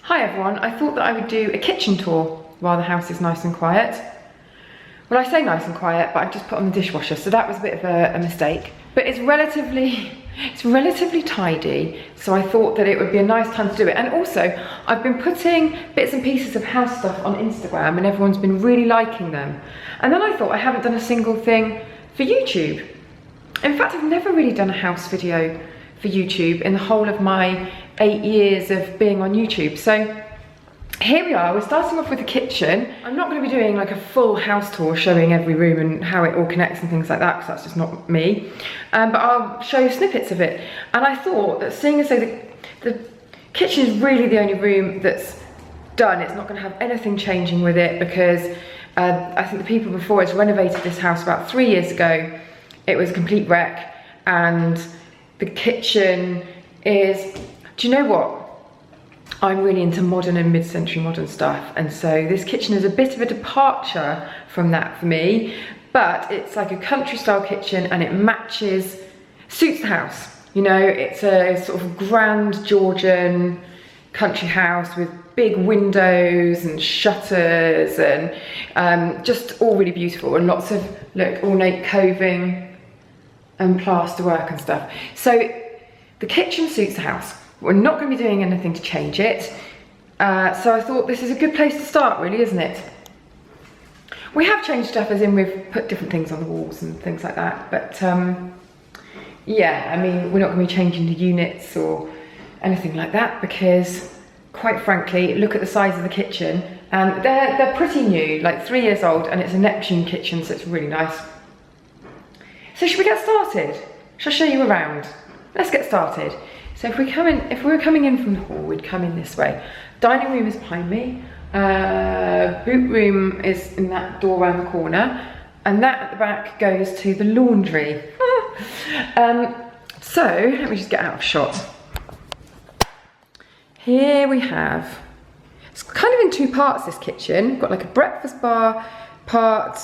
Hi everyone, I thought that I would do a kitchen tour while the house is nice and quiet. Well, I say nice and quiet, but I've just put on the dishwasher, so that was a bit of a mistake. But it's relatively tidy, so I thought that it would be a nice time to do it. And also, I've been putting bits and pieces of house stuff on Instagram and everyone's been really liking them. And then I thought I haven't done a single thing for YouTube. In fact, I've never really done a house video for YouTube in the whole of my 8 years of being on YouTube. So here we are, we're starting off with the kitchen. I'm not going to be doing like a full house tour showing every room and how it all connects and things like that, because that's just not me. But I'll show you snippets of it. And I thought that seeing as though the kitchen is really the only room that's done, it's not going to have anything changing with it, because I think the people before us renovated this house about 3 years ago. It was a complete wreck, and the kitchen is, do you know what? I'm really into modern and mid-century modern stuff, and so this kitchen is a bit of a departure from that for me, but it's like a country style kitchen and it suits the house. You know, it's a sort of grand Georgian country house with big windows and shutters and just all really beautiful, and lots of, look, ornate coving and plasterwork and stuff. So the kitchen suits the house. We're not going to be doing anything to change it. So I thought this is a good place to start, really, isn't it? We have changed stuff, as in we've put different things on the walls and things like that. But yeah, I mean, we're not going to be changing the units or anything like that, because quite frankly, look at the size of the kitchen. And they're pretty new, like 3 years old, and it's a Neptune kitchen, so it's really nice. So should we get started? Shall I show you around? Let's get started. So if we were coming in from the hall, we'd come in this way. Dining room is behind me. Boot room is in that door around the corner. And that at the back goes to the laundry. So let me just get out of shot. Here we have, it's kind of in two parts, this kitchen. We've got like a breakfast bar part,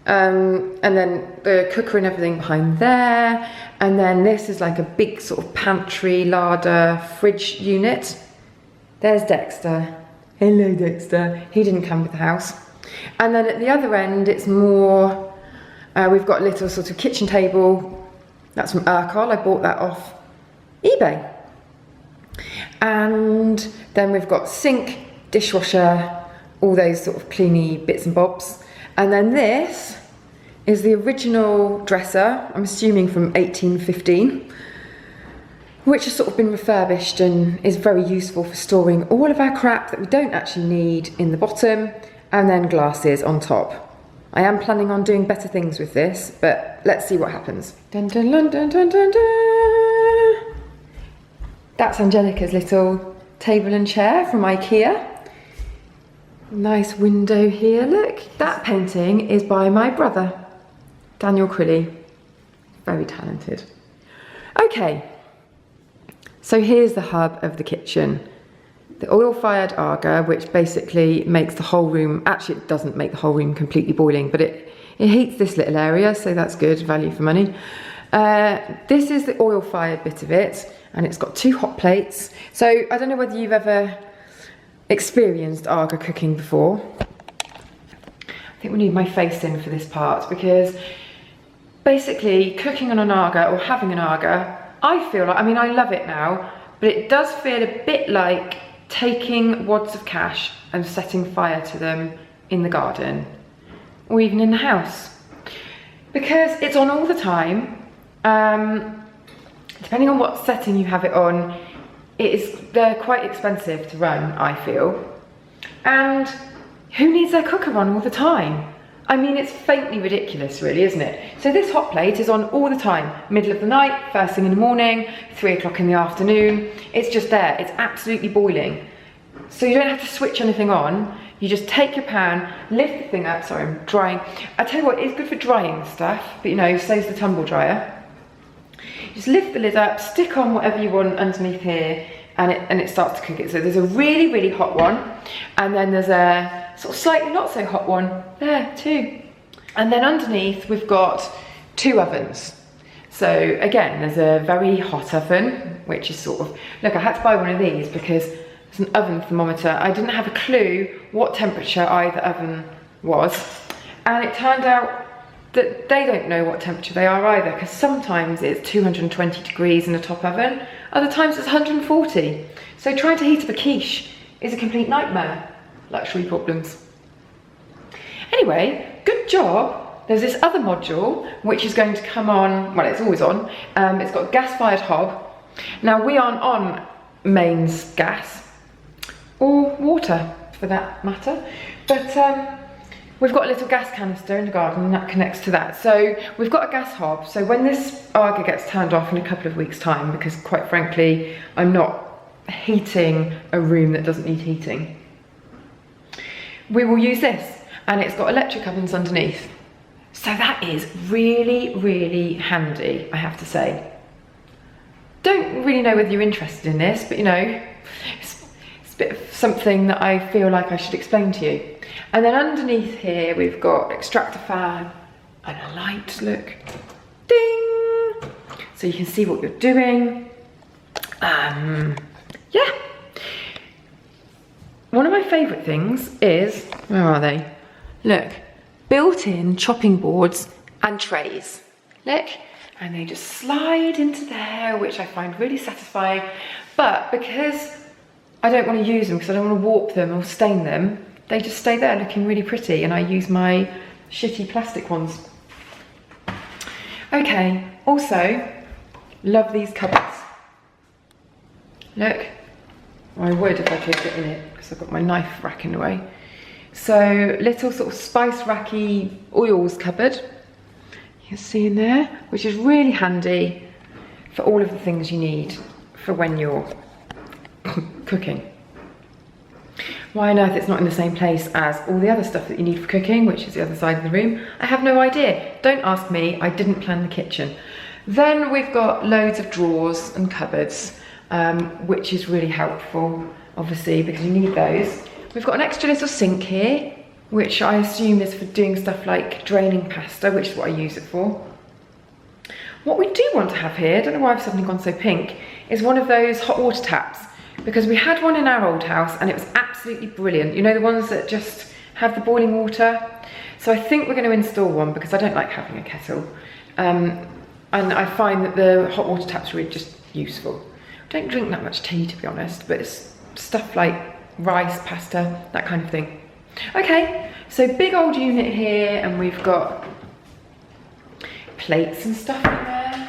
and then the cooker and everything behind there, and then this is like a big sort of pantry, larder, fridge unit. There's Dexter. Hello Dexter. He didn't come with the house. And then at the other end it's more, we've got a little sort of kitchen table. That's from Ercol. I bought that off eBay. And then we've got sink, dishwasher, all those sort of cleany bits and bobs. And then this is the original dresser, I'm assuming from 1815, which has sort of been refurbished and is very useful for storing all of our crap that we don't actually need in the bottom, and then glasses on top. I am planning on doing better things with this, but let's see what happens. Dun, dun, dun, dun, dun, dun, dun. That's Angelica's little table and chair from IKEA. Nice window here, look. That painting is by my brother, Daniel Crilly. Very talented. Okay, so here's the hub of the kitchen. The oil-fired Aga, which basically makes the whole room, actually it doesn't make the whole room completely boiling, but it heats this little area, so that's good, value for money. This is the oil-fired bit of it, and it's got 2 hot plates. So I don't know whether you've ever experienced Aga cooking before. I think we need my face in for this part, because basically cooking on an Aga or having an Aga, I feel like, I mean, I love it now, but it does feel a bit like taking wads of cash and setting fire to them in the garden or even in the house, because it's on all the time. Depending on what setting you have it on, they're quite expensive to run, I feel. And who needs their cooker on all the time? I mean, it's faintly ridiculous, really, isn't it? So this hot plate is on all the time. Middle of the night, first thing in the morning, 3 o'clock in the afternoon. It's just there, it's absolutely boiling. So you don't have to switch anything on. You just take your pan, lift the thing up. Sorry, I'm drying. I tell you what, it's good for drying stuff, but you know, saves the tumble dryer. Just lift the lid up, stick on whatever you want underneath here, and it starts to cook it. So there's a really, really hot one, and then there's a sort of slightly not so hot one there too. And then underneath we've got 2 ovens. So again, there's a very hot oven, which is sort of, look, I had to buy one of these because It's an oven thermometer. I didn't have a clue what temperature either oven was, and it turned out that they don't know what temperature they are either, because sometimes it's 220 degrees in a top oven, other times it's 140. So trying to heat up a quiche is a complete nightmare. Luxury problems. Anyway, good job. There's this other module which is going to come on, well, it's always on. It's got a gas-fired hob. Now, we aren't on mains gas, or water for that matter, but we've got a little gas canister in the garden and that connects to that. So we've got a gas hob, so when this Arga gets turned off in a couple of weeks' time, because quite frankly, I'm not heating a room that doesn't need heating, we will use this, and it's got electric ovens underneath. So that is really, really handy, I have to say. Don't really know whether you're interested in this, but you know, it's a bit of something that I feel like I should explain to you. And then underneath here, we've got extractor fan and a light, look, ding! So you can see what you're doing. Yeah. One of my favourite things is, where are they? Look, built-in chopping boards and trays. Look, and they just slide into there, which I find really satisfying. But because I don't want to use them, because I don't want to warp them or stain them, they just stay there looking really pretty, and I use my shitty plastic ones. Okay, also, love these cupboards. Look, I would if I could get in it, because I've got my knife rack in the way. So, little sort of spice racky oils cupboard. You can see in there, which is really handy for all of the things you need for when you're cooking. Why on earth it's not in the same place as all the other stuff that you need for cooking, which is the other side of the room, I have no idea. Don't ask me, I didn't plan the kitchen. Then we've got loads of drawers and cupboards, which is really helpful, obviously, because you need those. We've got an extra little sink here, which I assume is for doing stuff like draining pasta, which is what I use it for. What we do want to have here, I don't know why I've suddenly gone so pink, is one of those hot water taps, because we had one in our old house and it was absolutely brilliant. You know, the ones that just have the boiling water? So I think we're going to install one, because I don't like having a kettle. And I find that the hot water taps are really just useful. I don't drink that much tea, to be honest, but it's stuff like rice, pasta, that kind of thing. Okay, so big old unit here, and we've got plates and stuff in there.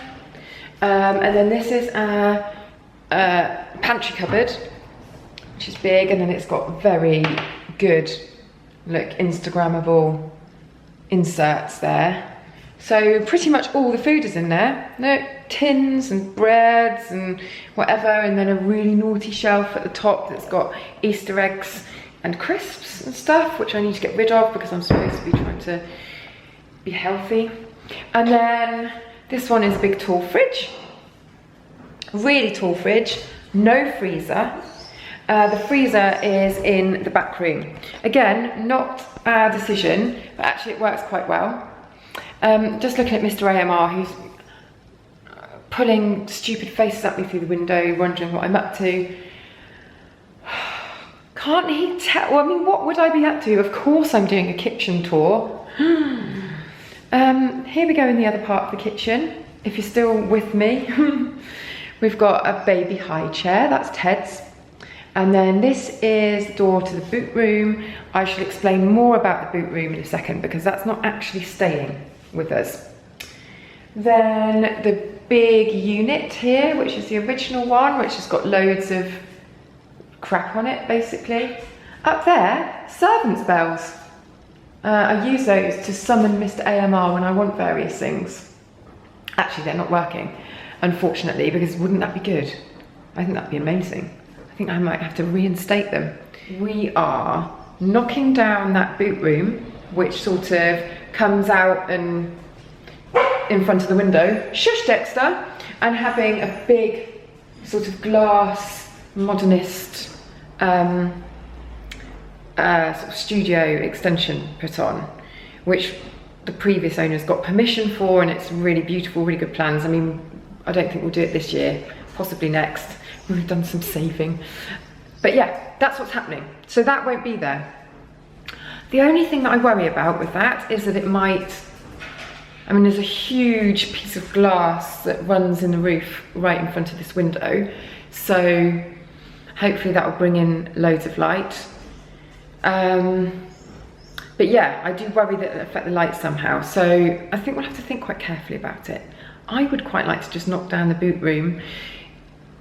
And then this is our pantry cupboard, which is big, and then it's got very good, look, Instagrammable inserts there. So pretty much all the food is in there. Look, tins and breads and whatever, and then a really naughty shelf at the top that's got Easter eggs and crisps and stuff, which I need to get rid of because I'm supposed to be trying to be healthy. And then this one is a big tall fridge, really tall fridge, no freezer. The freezer is in the back room. Again, not our decision, but actually it works quite well. Just looking at Mr. AMR, who's pulling stupid faces at me through the window, wondering what I'm up to. Can't he tell? Well, I mean, what would I be up to? Of course I'm doing a kitchen tour. Here we go in the other part of the kitchen, if you're still with me. We've got a baby high chair, that's Ted's. And then this is the door to the boot room. I shall explain more about the boot room in a second, because that's not actually staying with us. Then the big unit here, which is the original one, which has got loads of crap on it, basically. Up there, servants' bells. I use those to summon Mr. AMR when I want various things. Actually, they're not working, unfortunately, because wouldn't that be good? I think that'd be amazing. I think I might have to reinstate them. We are knocking down that boot room, which sort of comes out and in front of the window. Shush, Dexter! And having a big sort of glass modernist sort of studio extension put on, which the previous owners got permission for, and it's really beautiful, really good plans. I mean, I don't think we'll do it this year, possibly next. We've done some saving. But yeah, that's what's happening. So that won't be there. The only thing that I worry about with that is that it might, I mean, there's a huge piece of glass that runs in the roof right in front of this window. So hopefully that will bring in loads of light. But yeah, I do worry that it'll affect the light somehow. So I think we'll have to think quite carefully about it. I would quite like to just knock down the boot room.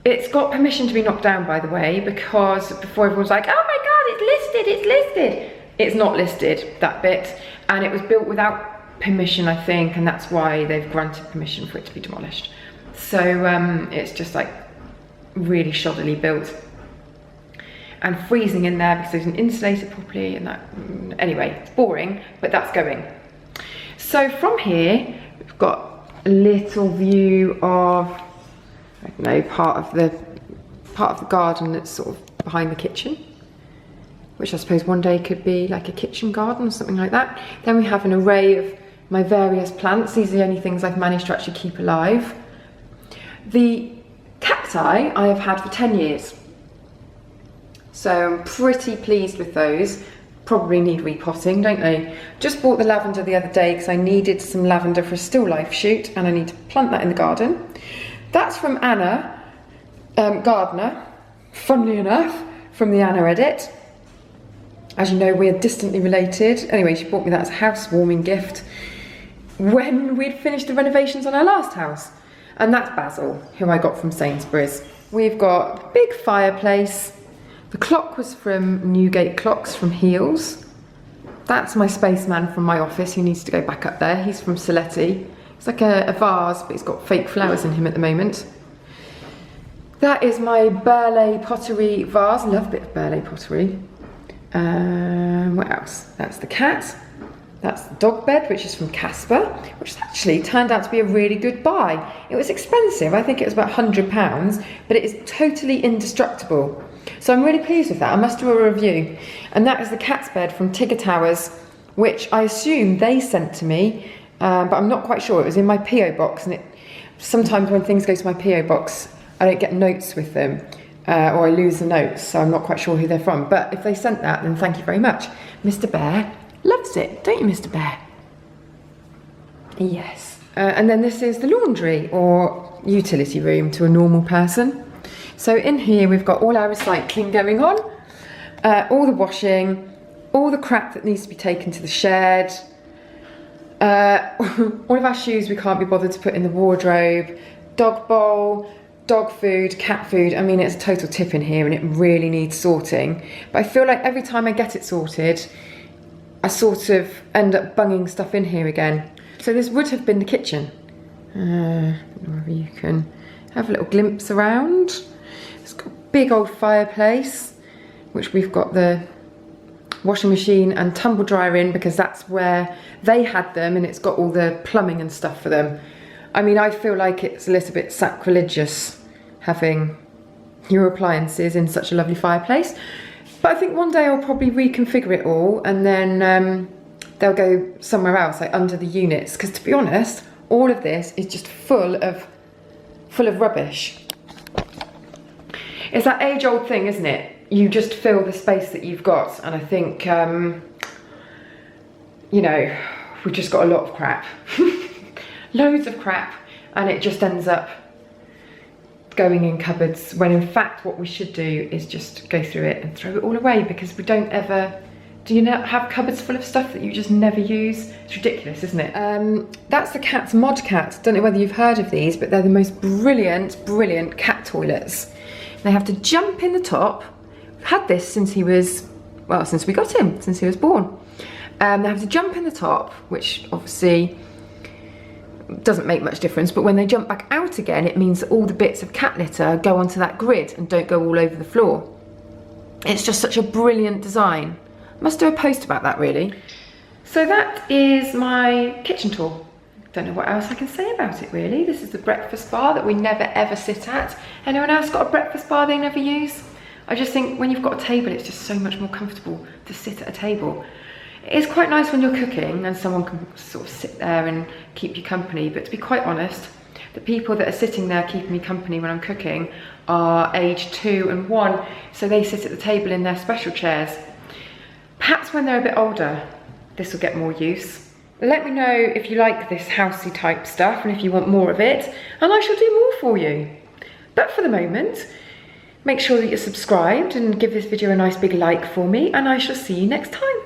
It's got permission to be knocked down, by the way, because before everyone's like, oh my God, it's listed, it's listed. It's not listed, that bit. And it was built without permission, I think, and that's why they've granted permission for it to be demolished. So it's just like really shoddily built. And freezing in there because it isn't insulated properly and that, anyway, it's boring, but that's going. So from here, we've got a little view of, I don't know, part of the garden that's sort of behind the kitchen, which I suppose one day could be like a kitchen garden or something like that. Then we have an array of my various plants. These are the only things I've managed to actually keep alive. The cacti I have had for 10 years. So I'm pretty pleased with those. Probably need repotting, don't they? Just bought the lavender the other day because I needed some lavender for a still life shoot and I need to plant that in the garden. That's from Anna, gardener, funnily enough, from the Anna edit. As you know, we're distantly related. Anyway, she bought me that as a housewarming gift when we'd finished the renovations on our last house. And that's Basil, who I got from Sainsbury's. We've got a big fireplace. The clock was from Newgate Clocks from Heels. That's my spaceman from my office who needs to go back up there. He's from Saletti. It's like a vase, but it's got fake flowers in him at the moment. That is my Burley pottery vase. Love a bit of Burley pottery. What else? That's the cat. That's the dog bed, which is from Casper, which actually turned out to be a really good buy. It was expensive. I think it was about £100, but it is totally indestructible. So I'm really pleased with that. I must do a review. And that is the cat's bed from Tigger Towers, which I assume they sent to me, but I'm not quite sure. It was in my PO box, and sometimes when things go to my PO box, I don't get notes with them, or I lose the notes, so I'm not quite sure who they're from. But if they sent that, then thank you very much. Mr. Bear loves it, don't you, Mr. Bear? Yes. And then this is the laundry, or utility room to a normal person. So in here we've got all our recycling going on, all the washing, all the crap that needs to be taken to the shed, all of our shoes we can't be bothered to put in the wardrobe, dog bowl, dog food, cat food. I mean, it's a total tip in here and it really needs sorting. But I feel like every time I get it sorted, I sort of end up bunging stuff in here again. So this would have been the kitchen. Wherever you can have a little glimpse around. It's got a big old fireplace, which we've got the washing machine and tumble dryer in because that's where they had them, and it's got all the plumbing and stuff for them. I mean, I feel like it's a little bit sacrilegious having your appliances in such a lovely fireplace. But I think one day I'll probably reconfigure it all and then they'll go somewhere else, like under the units. Because to be honest, all of this is just full of rubbish. It's that age-old thing, isn't it? You just fill the space that you've got. And I think, you know, we've just got a lot of crap. Loads of crap. And it just ends up going in cupboards, when in fact what we should do is just go through it and throw it all away, because we don't ever, do you not have cupboards full of stuff that you just never use? It's ridiculous, isn't it? That's the cat's Mod Cat. Don't know whether you've heard of these, but they're the most brilliant cat toilets. They have to jump in the top. We've had this since he was, well, since we got him, since he was born. They have to jump in the top, which obviously doesn't make much difference, but when they jump back out again, it means that all the bits of cat litter go onto that grid and don't go all over the floor. It's just such a brilliant design. I must do a post about that, really. So that is my kitchen tour. Don't know what else I can say about it, really. This is the breakfast bar that we never ever sit at. Anyone else got a breakfast bar they never use? I just think when you've got a table, it's just so much more comfortable to sit at a table. It's quite nice when you're cooking and someone can sort of sit there and keep you company, but to be quite honest, the people that are sitting there keeping me company when I'm cooking are age 2 and 1, so they sit at the table in their special chairs. Perhaps when they're a bit older, this will get more use. Let me know if you like this housey type stuff and if you want more of it, and I shall do more for you. But for the moment, make sure that you're subscribed and give this video a nice big like for me, and I shall see you next time.